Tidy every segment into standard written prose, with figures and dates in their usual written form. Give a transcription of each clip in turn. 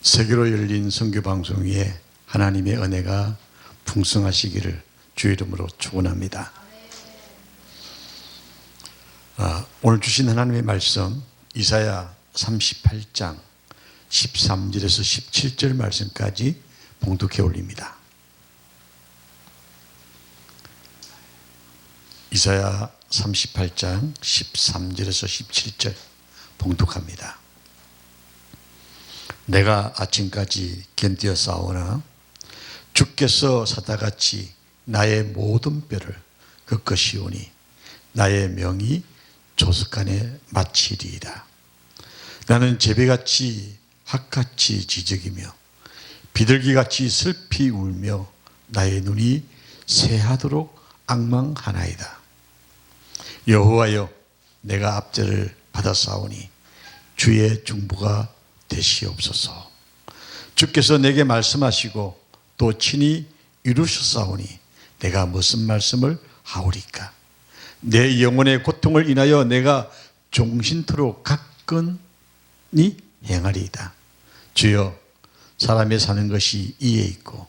세계로 열린 선교 방송 위에 하나님의 은혜가 풍성하시기를 주 이름으로 축원합니다. 오늘 주신 하나님의 말씀 이사야 38장 13절에서 17절 말씀까지 봉독해 올립니다. 이사야 38장 13절에서 17절 봉독합니다. 내가 아침까지 견디어 싸우나 주께서 사다같이 나의 모든 뼈를 꺾으시오니 나의 명이 조석간에 마치리이다. 나는 제비같이 학같이 지적이며 비둘기같이 슬피 울며 나의 눈이 새하도록 앙망하나이다. 여호와여, 내가 압제를 받아싸우니 주의 중보가 되시옵소서. 주께서 내게 말씀하시고 또 친히 이루셨사오니 내가 무슨 말씀을 하오리까? 내 영혼의 고통을 인하여 내가 종신토록 가끔히 행하리이다. 주여, 사람이 사는 것이 이에 있고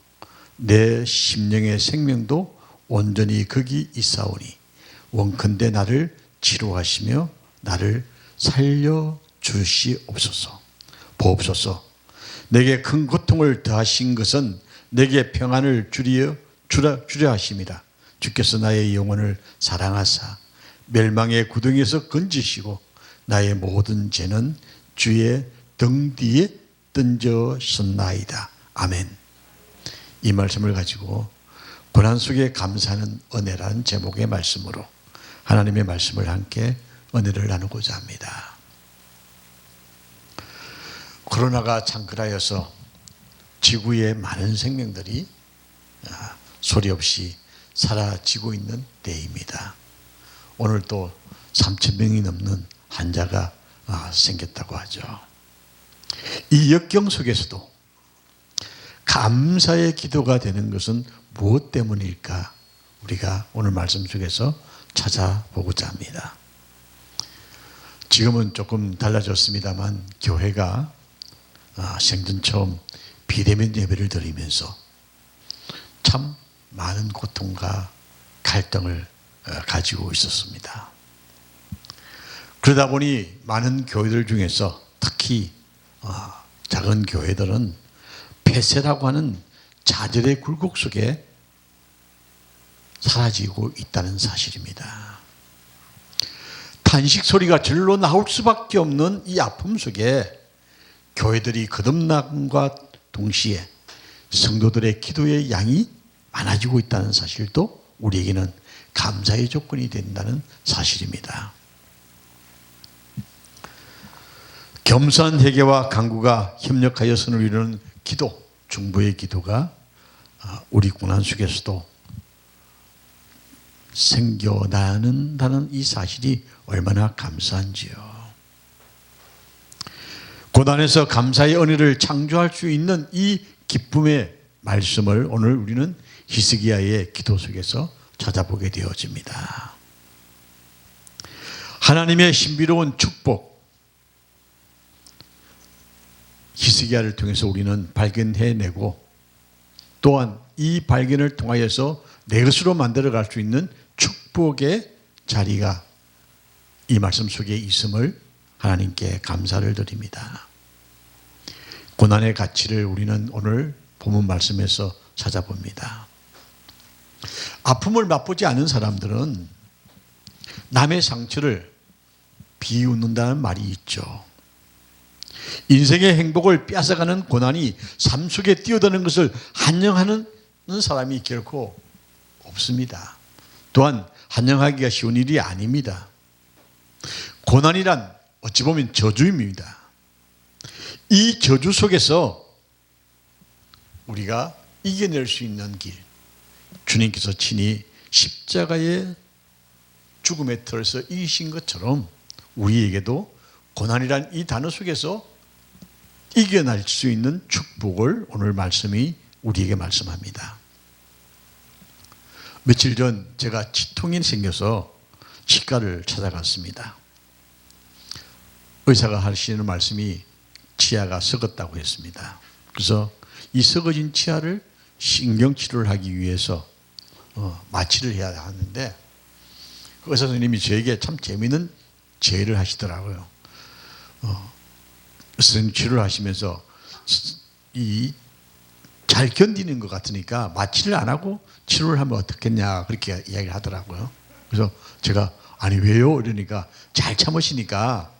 내 심령의 생명도 온전히 거기 있사오니 원컨대 나를 치료하시며 나를 살려주시옵소서. 보옵소서. 내게 큰 고통을 더하신 것은 내게 평안을 주려 하심이라. 주께서 나의 영혼을 사랑하사 멸망의 구덩이에서 건지시고 나의 모든 죄는 주의 등 뒤에 던져셨나이다. 아멘. 이 말씀을 가지고 고난 속에 감사하는 은혜라는 제목의 말씀으로 하나님의 말씀을 함께 은혜를 나누고자 합니다. 코로나가 창궐하여서 지구의 많은 생명들이 소리 없이 사라지고 있는 때입니다. 오늘 또 3,000명이 넘는 환자가 생겼다고 하죠. 이 역경 속에서도 감사의 기도가 되는 것은 무엇 때문일까? 우리가 오늘 말씀 속에서 찾아보고자 합니다. 지금은 조금 달라졌습니다만 교회가 생전 처음 비대면 예배를 드리면서 참 많은 고통과 갈등을 가지고 있었습니다. 그러다 보니 많은 교회들 중에서 특히 작은 교회들은 폐쇄라고 하는 좌절의 굴곡 속에 사라지고 있다는 사실입니다. 탄식 소리가 절로 나올 수밖에 없는 이 아픔 속에 교회들이 거듭남과 동시에 성도들의 기도의 양이 많아지고 있다는 사실도 우리에게는 감사의 조건이 된다는 사실입니다. 겸손한 회개와 간구가 협력하여 선을 이루는 기도, 중보의 기도가 우리 고난 속에서도 생겨나는다는 이 사실이 얼마나 감사한지요. 고난에서 감사의 은혜를 창조할 수 있는 이 기쁨의 말씀을 오늘 우리는 히스기야의 기도 속에서 찾아보게 되어집니다. 하나님의 신비로운 축복, 히스기야를 통해서 우리는 발견해내고 또한 이 발견을 통하여서 내 것으로 만들어갈 수 있는 축복의 자리가 이 말씀 속에 있음을 하나님께 감사를 드립니다. 고난의 가치를 우리는 오늘 본문 말씀에서 찾아봅니다. 아픔을 맛보지 않은 사람들은 남의 상처를 비웃는다는 말이 있죠. 인생의 행복을 뺏어가는 고난이 삶 속에 뛰어드는 것을 한영하는 사람이 결코 없습니다. 또한 한영하기가 쉬운 일이 아닙니다. 고난이란 어찌 보면 저주입니다. 이 저주 속에서 우리가 이겨낼 수 있는 길, 주님께서 친히 십자가의 죽음의 틀에서 이기신 것처럼 우리에게도 고난이란 이 단어 속에서 이겨낼 수 있는 축복을 오늘 말씀이 우리에게 말씀합니다. 며칠 전 제가 치통이 생겨서 치과를 찾아갔습니다. 의사가 하시는 말씀이 치아가 썩었다고 했습니다. 그래서 이 썩어진 치아를 신경치료를 하기 위해서 마취를 해야 하는데 의사 선생님이 저에게 참 재미있는 제의를 하시더라고요. 선생님 치료를 하시면서 잘 견디는 것 같으니까 마취를 안 하고 치료를 하면 어떻겠냐 그렇게 이야기를 하더라고요. 그래서 제가 아니 왜요? 이러니까 잘 참으시니까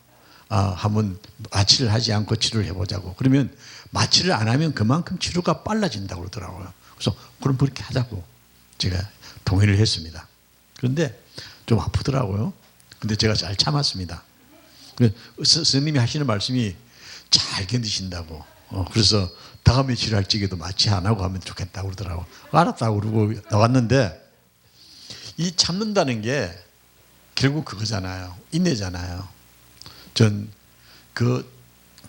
한번 마취를 하지 않고 치료를 해보자고. 그러면 마취를 안 하면 그만큼 치료가 빨라진다고 그러더라고요. 그래서 그럼 그렇게 하자고 제가 동의를 했습니다. 그런데 좀 아프더라고요. 근데 제가 잘 참았습니다. 선생님이 하시는 말씀이 잘 견디신다고. 그래서 다음에 치료할 적에도 마취 안 하고 하면 좋겠다고 그러더라고요. 알았다고 그러고 나왔는데 이 참는다는 게 결국 그거잖아요. 인내잖아요. 전 그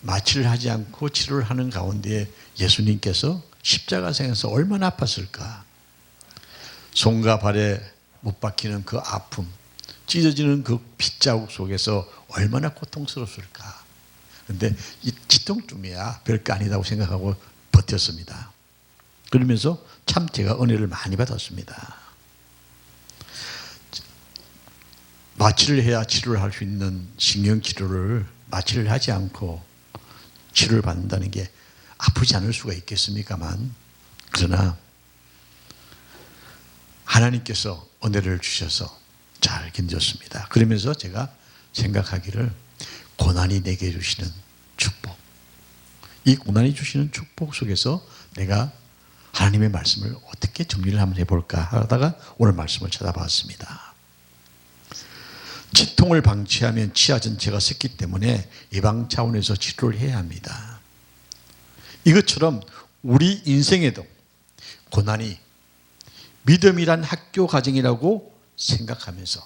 마취를 하지 않고 치료를 하는 가운데 예수님께서 십자가상에서 얼마나 아팠을까. 손과 발에 못 박히는 그 아픔, 찢어지는 그 핏자국 속에서 얼마나 고통스럽을까. 그런데 이 치통쯤이야 별거 아니다고 생각하고 버텼습니다. 그러면서 참 제가 은혜를 많이 받았습니다. 마취를 해야 치료를 할 수 있는 신경치료를 마취를 하지 않고 치료를 받는다는 게 아프지 않을 수가 있겠습니까만, 그러나 하나님께서 은혜를 주셔서 잘 견뎠습니다. 그러면서 제가 생각하기를 고난이 내게 주시는 축복, 이 고난이 주시는 축복 속에서 내가 하나님의 말씀을 어떻게 정리를 한번 해볼까 하다가 오늘 말씀을 찾아봤습니다. 치통을 방치하면 치아 전체가 썩기 때문에 예방 차원에서 치료를 해야 합니다. 이것처럼 우리 인생에도 고난이 믿음이란 학교 과정이라고 생각하면서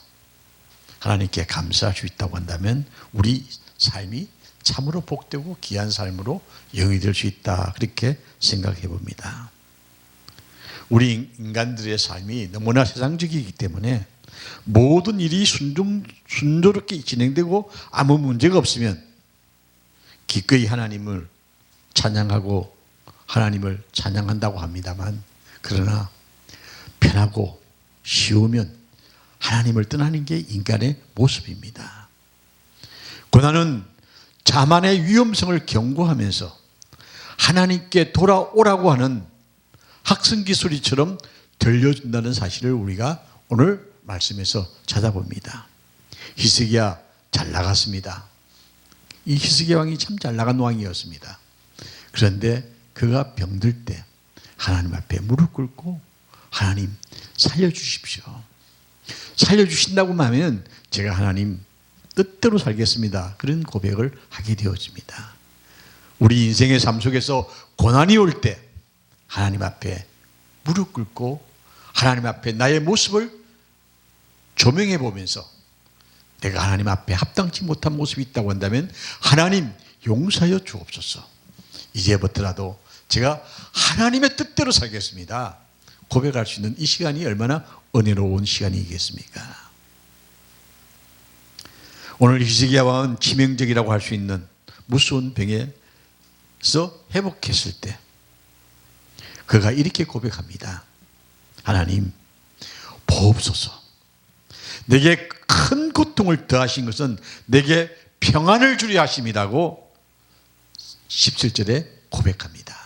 하나님께 감사할 수 있다고 한다면 우리 삶이 참으로 복되고 귀한 삶으로 영이 될 수 있다, 그렇게 생각해 봅니다. 우리 인간들의 삶이 너무나 세상적이기 때문에 모든 일이 순조롭게 진행되고 아무 문제가 없으면 기꺼이 하나님을 찬양하고 하나님을 찬양한다고 합니다만, 그러나 편하고 쉬우면 하나님을 떠나는 게 인간의 모습입니다. 고난은 자만의 위험성을 경고하면서 하나님께 돌아오라고 하는 학성기 소리처럼 들려준다는 사실을 우리가 오늘 말씀에서 찾아봅니다. 히스기야 잘 나갔습니다. 이 히스기야 왕이 참 잘 나간 왕이었습니다. 그런데 그가 병들 때 하나님 앞에 무릎 꿇고 하나님 살려주십시오. 살려주신다고 하면 제가 하나님 뜻대로 살겠습니다, 그런 고백을 하게 되어집니다. 우리 인생의 삶 속에서 고난이 올 때 하나님 앞에 무릎 꿇고 하나님 앞에 나의 모습을 조명해 보면서 내가 하나님 앞에 합당치 못한 모습이 있다고 한다면 하나님 용서하여 주옵소서, 이제부터라도 제가 하나님의 뜻대로 살겠습니다, 고백할 수 있는 이 시간이 얼마나 은혜로운 시간이겠습니까? 오늘 히스기야 왕은 치명적이라고 할 수 있는 무서운 병에서 회복했을 때 그가 이렇게 고백합니다. 하나님 보옵소서. 내게 큰 고통을 더하신 것은 내게 평안을 주려 하심이라고 17절에 고백합니다.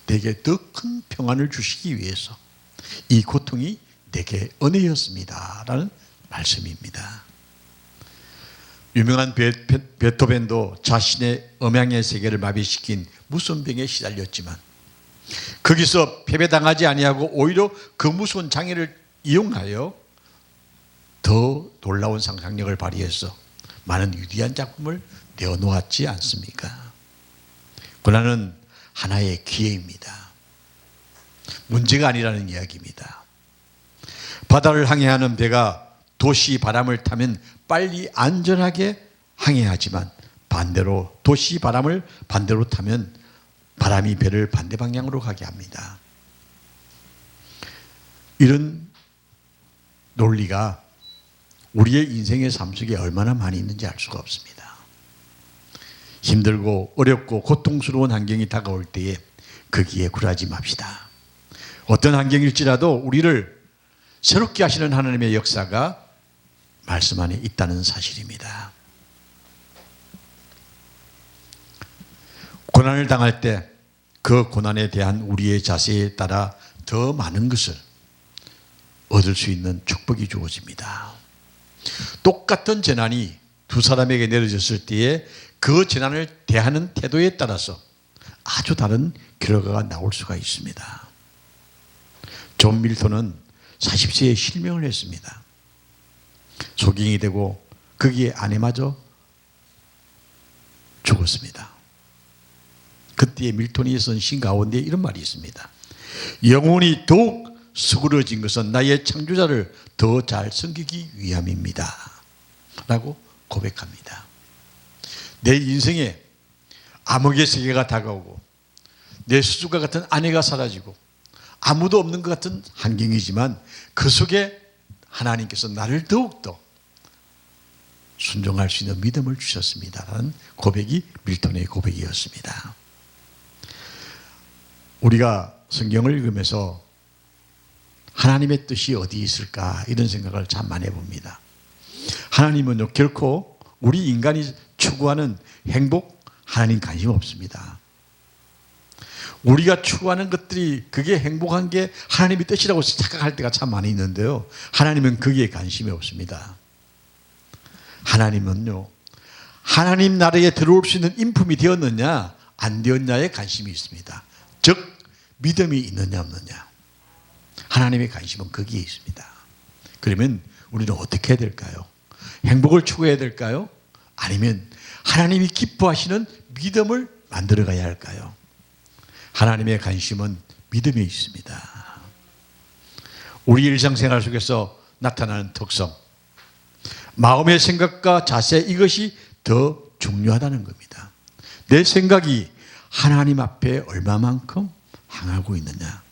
내게 더 큰 평안을 주시기 위해서 이 고통이 내게 은혜였습니다 라는 말씀입니다. 유명한 베토벤도 자신의 음향의 세계를 마비시킨 무서운 병에 시달렸지만 거기서 패배당하지 아니하고 오히려 그 무서운 장애를 이용하여 더 놀라운 상상력을 발휘해서 많은 위대한 작품을 내어놓았지 않습니까? 고난은 하나의 기회입니다. 문제가 아니라는 이야기입니다. 바다를 항해하는 배가 도시 바람을 타면 빨리 안전하게 항해하지만 반대로 도시 바람을 반대로 타면 바람이 배를 반대 방향으로 가게 합니다. 이런 논리가 우리의 인생의 삶 속에 얼마나 많이 있는지 알 수가 없습니다. 힘들고 어렵고 고통스러운 환경이 다가올 때에 거기에 굴하지 맙시다. 어떤 환경일지라도 우리를 새롭게 하시는 하나님의 역사가 말씀 안에 있다는 사실입니다. 고난을 당할 때 그 고난에 대한 우리의 자세에 따라 더 많은 것을 얻을 수 있는 축복이 주어집니다. 똑같은 재난이 두 사람에게 내려졌을 때에 그 재난을 대하는 태도에 따라서 아주 다른 결과가 나올 수가 있습니다. 존 밀턴은 40세에 실명을 했습니다. 소경이 되고 거기에 아내마저 죽었습니다. 그때 밀턴이 쓴 시 가운데 이런 말이 있습니다. 영혼이 더욱 수그러진 것은 나의 창조자를 더 잘 섬기기 위함입니다. 라고 고백합니다. 내 인생에 암흑의 세계가 다가오고 내 수주가 같은 아내가 사라지고 아무도 없는 것 같은 환경이지만 그 속에 하나님께서 나를 더욱더 순종할 수 있는 믿음을 주셨습니다. 라는 고백이 밀턴의 고백이었습니다. 우리가 성경을 읽으면서 하나님의 뜻이 어디 있을까 이런 생각을 참 많이 해봅니다. 하나님은요 결코 우리 인간이 추구하는 행복 하나님 관심 없습니다. 우리가 추구하는 것들이 그게 행복한 게 하나님의 뜻이라고 착각할 때가 참 많이 있는데요. 하나님은 거기에 관심이 없습니다. 하나님은요 하나님 나라에 들어올 수 있는 인품이 되었느냐 안 되었냐에 관심이 있습니다. 즉 믿음이 있느냐 없느냐. 하나님의 관심은 거기에 있습니다. 그러면 우리는 어떻게 해야 될까요? 행복을 추구해야 될까요? 아니면 하나님이 기뻐하시는 믿음을 만들어 가야 할까요? 하나님의 관심은 믿음에 있습니다. 우리 일상생활 속에서 나타나는 특성, 마음의 생각과 자세, 이것이 더 중요하다는 겁니다. 내 생각이 하나님 앞에 얼마만큼 향하고 있느냐.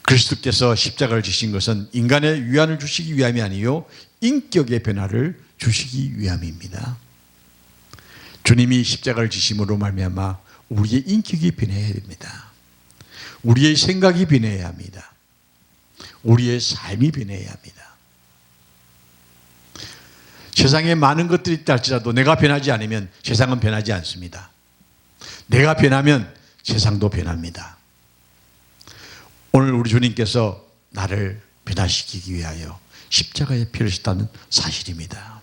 그리스도께서 십자가를 지신 것은 인간의 위안을 주시기 위함이 아니요 인격의 변화를 주시기 위함입니다. 주님이 십자가를 지심으로 말미암아 우리의 인격이 변해야 됩니다. 우리의 생각이 변해야 합니다. 우리의 삶이 변해야 합니다. 세상에 많은 것들이 있다 할지라도 내가 변하지 않으면 세상은 변하지 않습니다. 내가 변하면 세상도 변합니다. 오늘 우리 주님께서 나를 변화시키기 위하여 십자가에 피를 쏟았다는 사실입니다.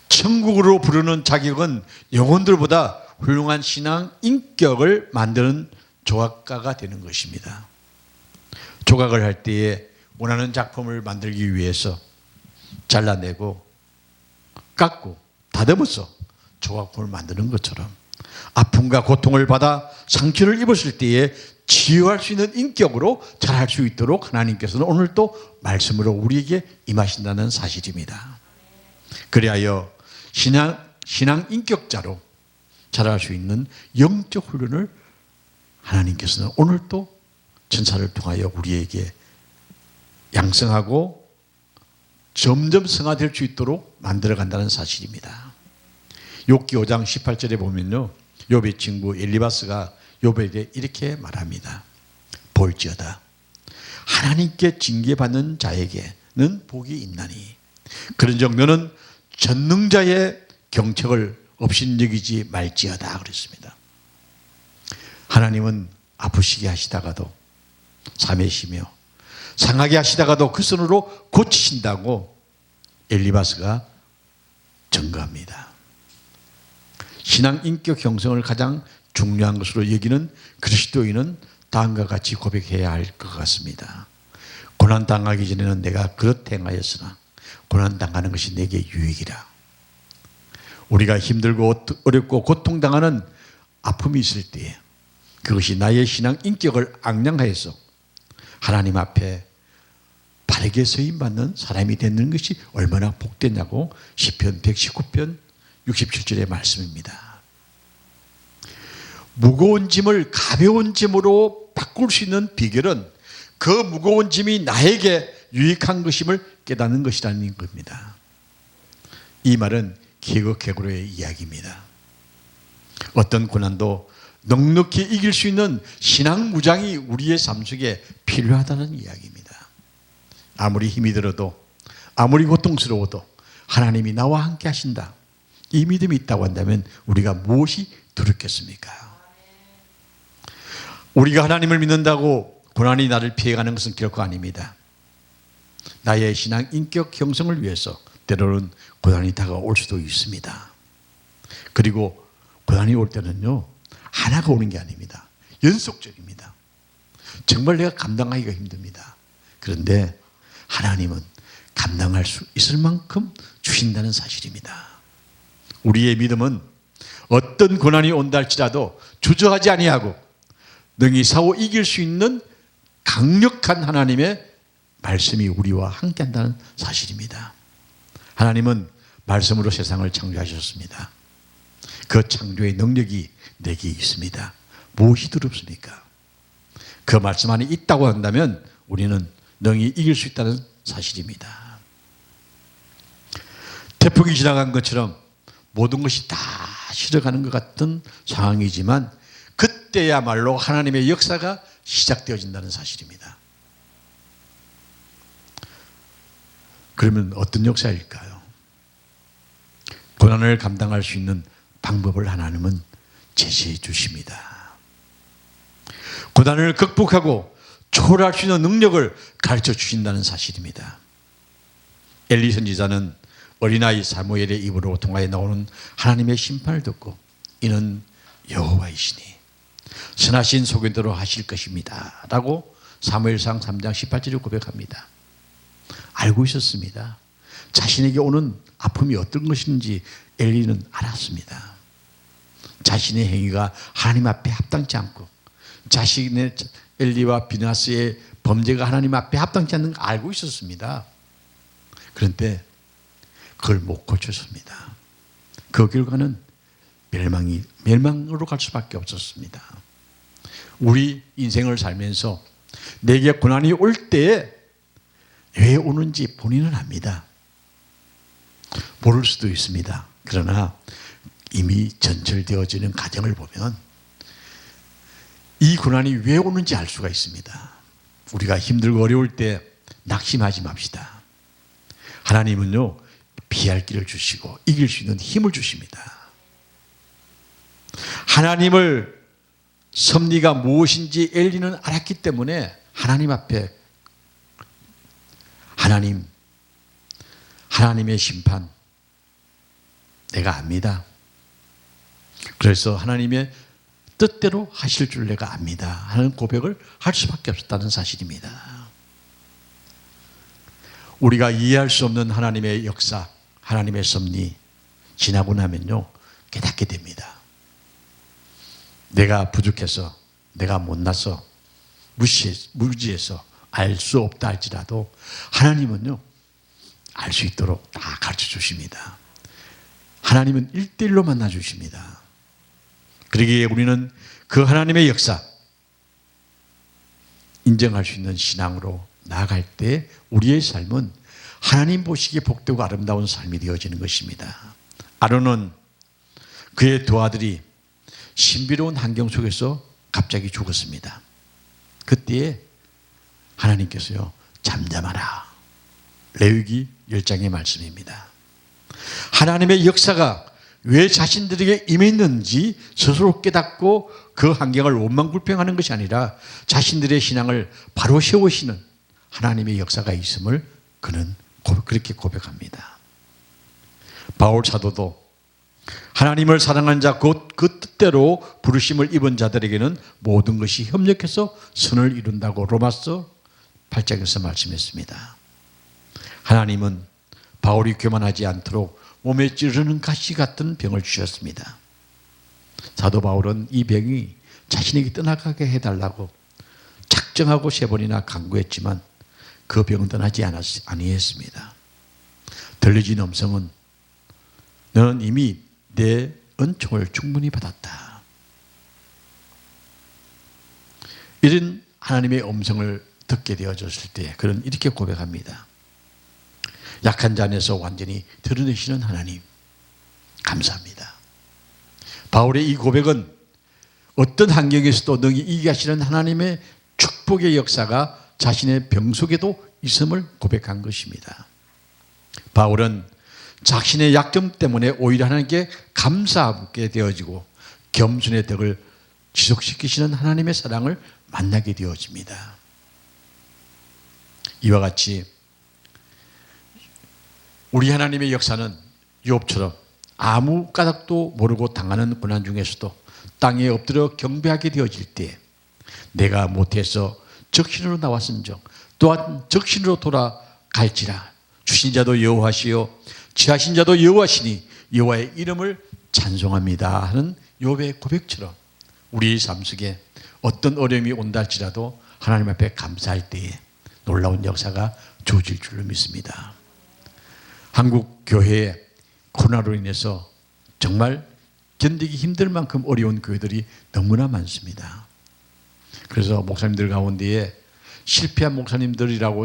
천국으로 부르는 자격은 영혼들보다 훌륭한 신앙 인격을 만드는 조각가가 되는 것입니다. 조각을 할 때에 원하는 작품을 만들기 위해서 잘라내고 깎고 다듬어서 조각품을 만드는 것처럼 아픔과 고통을 받아 상처를 입었을 때에 치유할 수 있는 인격으로 자랄 수 있도록 하나님께서는 오늘 또 말씀으로 우리에게 임하신다는 사실입니다. 그리하여 신앙 인격자로 자랄 수 있는 영적 훈련을 하나님께서는 오늘 또 천사를 통하여 우리에게 양성하고 점점 성화될 수 있도록 만들어 간다는 사실입니다. 욥기 5장 18절에 보면요, 욥의 친구 엘리바스가 욥에게 이렇게 말합니다. 볼지어다 하나님께 징계받는 자에게는 복이 있나니 그런즉 너는 전능자의 경책을 업신여기지 말지어다 그랬습니다. 하나님은 아프시게 하시다가도 참으시며 상하게 하시다가도 그 손으로 고치신다고 엘리바스가 증거합니다. 신앙 인격 형성을 가장 중요한 것으로 여기는 그리스도인은 다음과 같이 고백해야 할 것 같습니다. 고난당하기 전에는 내가 그렇게 행하였으나 고난당하는 것이 내게 유익이라. 우리가 힘들고 어렵고 고통당하는 아픔이 있을 때에 그것이 나의 신앙 인격을 악량하여서 하나님 앞에 바르게 서임받는 사람이 되는 것이 얼마나 복되냐고 시편 119편 67절의 말씀입니다. 무거운 짐을 가벼운 짐으로 바꿀 수 있는 비결은 그 무거운 짐이 나에게 유익한 것임을 깨닫는 것이라는 겁니다. 이 말은 기극해고로의 이야기입니다. 어떤 고난도 넉넉히 이길 수 있는 신앙 무장이 우리의 삶 속에 필요하다는 이야기입니다. 아무리 힘이 들어도, 아무리 고통스러워도 하나님이 나와 함께 하신다, 이 믿음이 있다고 한다면 우리가 무엇이 두렵겠습니까? 우리가 하나님을 믿는다고 고난이 나를 피해가는 것은 결코 아닙니다. 나의 신앙 인격 형성을 위해서 때로는 고난이 다가올 수도 있습니다. 그리고 고난이 올 때는요, 하나가 오는 게 아닙니다. 연속적입니다. 정말 내가 감당하기가 힘듭니다. 그런데 하나님은 감당할 수 있을 만큼 주신다는 사실입니다. 우리의 믿음은 어떤 고난이 온다 할지라도 주저하지 아니하고 능히 싸워 이길 수 있는 강력한 하나님의 말씀이 우리와 함께 한다는 사실입니다. 하나님은 말씀으로 세상을 창조하셨습니다. 그 창조의 능력이 내게 있습니다. 무엇이 두렵습니까? 그 말씀 안에 있다고 한다면 우리는 능히 이길 수 있다는 사실입니다. 태풍이 지나간 것처럼 모든 것이 다 실어가는 것 같은 상황이지만 그때야말로 하나님의 역사가 시작되어진다는 사실입니다. 그러면 어떤 역사일까요? 고난을 감당할 수 있는 방법을 하나님은 제시해 주십니다. 고난을 극복하고 초월할 수 있는 능력을 가르쳐 주신다는 사실입니다. 엘리 선지자는 어린아이 사무엘의 입으로 통하여 나오는 하나님의 심판을 듣고 이는 여호와이시니 선하신 소견대로 하실 것입니다 라고 사무엘상 3장 18절에 고백합니다. 알고 있었습니다. 자신에게 오는 아픔이 어떤 것인지 엘리는 알았습니다. 자신의 행위가 하나님 앞에 합당치 않고 자신의 엘리와 비나스의 범죄가 하나님 앞에 합당치 않는 걸 알고 있었습니다. 그런데 그걸 못 고쳤습니다. 그 결과는 멸망으로 갈 수밖에 없었습니다. 우리 인생을 살면서 내게 고난이 올 때에 왜 오는지 본인은 압니다. 모를 수도 있습니다. 그러나 이미 전철되어지는 과정을 보면 이 고난이 왜 오는지 알 수가 있습니다. 우리가 힘들고 어려울 때 낙심하지 맙시다. 하나님은요, 피할 길을 주시고 이길 수 있는 힘을 주십니다. 하나님을 섭리가 무엇인지 엘리는 알았기 때문에 하나님 앞에 하나님의 심판 내가 압니다. 그래서 하나님의 뜻대로 하실 줄 내가 압니다 하는 고백을 할 수밖에 없었다는 사실입니다. 우리가 이해할 수 없는 하나님의 역사, 하나님의 섭리 지나고 나면요 깨닫게 됩니다. 내가 부족해서, 내가 못나서, 무지해서 알 수 없다 할지라도 하나님은요 알 수 있도록 다 가르쳐 주십니다. 하나님은 1:1로 만나 주십니다. 그러기에 우리는 그 하나님의 역사 인정할 수 있는 신앙으로 나아갈 때 우리의 삶은 하나님 보시기에 복되고 아름다운 삶이 되어지는 것입니다. 아론은 그의 두 아들이 신비로운 환경 속에서 갑자기 죽었습니다. 그때에 하나님께서요 잠잠하라, 레위기 10장의 말씀입니다. 하나님의 역사가 왜 자신들에게 임했는지 스스로 깨닫고 그 환경을 원망불평하는 것이 아니라 자신들의 신앙을 바로 세우시는 하나님의 역사가 있음을 그는 그렇게 고백합니다. 바울 사도도 하나님을 사랑한 자 곧 그 뜻대로 부르심을 입은 자들에게는 모든 것이 협력해서 선을 이룬다고 로마서 8장에서 말씀했습니다. 하나님은 바울이 교만하지 않도록 몸에 찌르는 가시 같은 병을 주셨습니다. 사도 바울은 이 병이 자신에게 떠나가게 해달라고 작정하고 3번이나 간구했지만 그 병은 떠나지 아니했습니다. 들려진 음성은 너는 이미 내 은총을 충분히 받았다. 이런 하나님의 음성을 듣게 되어졌을 때 그는 이렇게 고백합니다. 약한 자 안에서 완전히 드러내시는 하나님, 감사합니다. 바울의 이 고백은 어떤 환경에서도 능히 이기게 하시는 하나님의 축복의 역사가 자신의 병 속에도 있음을 고백한 것입니다. 바울은 자신의 약점 때문에 오히려 하나님께 감사하게 되어지고 겸손의 덕을 지속시키시는 하나님의 사랑을 만나게 되어집니다. 이와 같이 우리 하나님의 역사는 욥처럼 아무 까닭도 모르고 당하는 고난 중에서도 땅에 엎드려 경배하게 되어질 때 내가 못해서 적신으로 나왔은즉 또한 적신으로 돌아갈지라 주신 자도 여호와시요 취하신 자도 여호와시니 여호와의 이름을 찬송합니다 하는 욥의 고백처럼 우리 삶 속에 어떤 어려움이 온다 할지라도 하나님 앞에 감사할 때에 놀라운 역사가 주어질 줄로 믿습니다. 한국 교회의 코로나로 인해서 정말 견디기 힘들 만큼 어려운 교회들이 너무나 많습니다. 그래서 목사님들 가운데에 실패한 목사님들이라고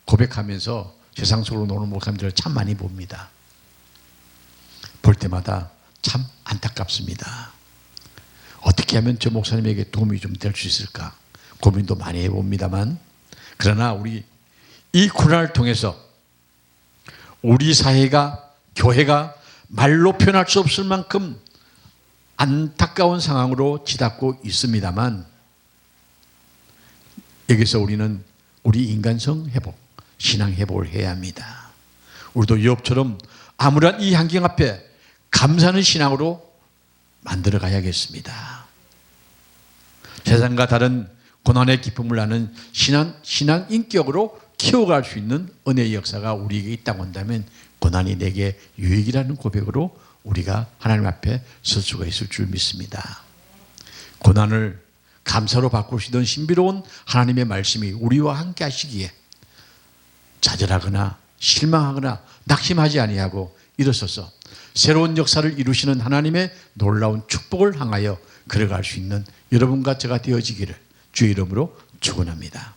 고백하면서 세상 속으로 노는 목사님들을 참 많이 봅니다. 볼 때마다 참 안타깝습니다. 어떻게 하면 저 목사님에게 도움이 좀 될 수 있을까 고민도 많이 해봅니다만, 그러나 우리 이 코로나를 통해서 우리 사회가, 교회가 말로 표현할 수 없을 만큼 안타까운 상황으로 치닫고 있습니다만, 여기서 우리는 우리 인간성 회복, 신앙 회복을 해야 합니다. 우리도 욥처럼 아무런 이 환경 앞에 감사하는 신앙으로 만들어 가야겠습니다. 세상과 다른 고난의 기쁨을 나는 신앙 인격으로 키워갈 수 있는 은혜의 역사가 우리에게 있다고 한다면 고난이 내게 유익이라는 고백으로 우리가 하나님 앞에 설 수가 있을 줄 믿습니다. 고난을 감사로 바꾸시던 신비로운 하나님의 말씀이 우리와 함께 하시기에 좌절하거나 실망하거나 낙심하지 아니하고 일어서서 새로운 역사를 이루시는 하나님의 놀라운 축복을 향하여 걸어갈 수 있는 여러분과 제가 되어지기를 주의 이름으로 축원합니다.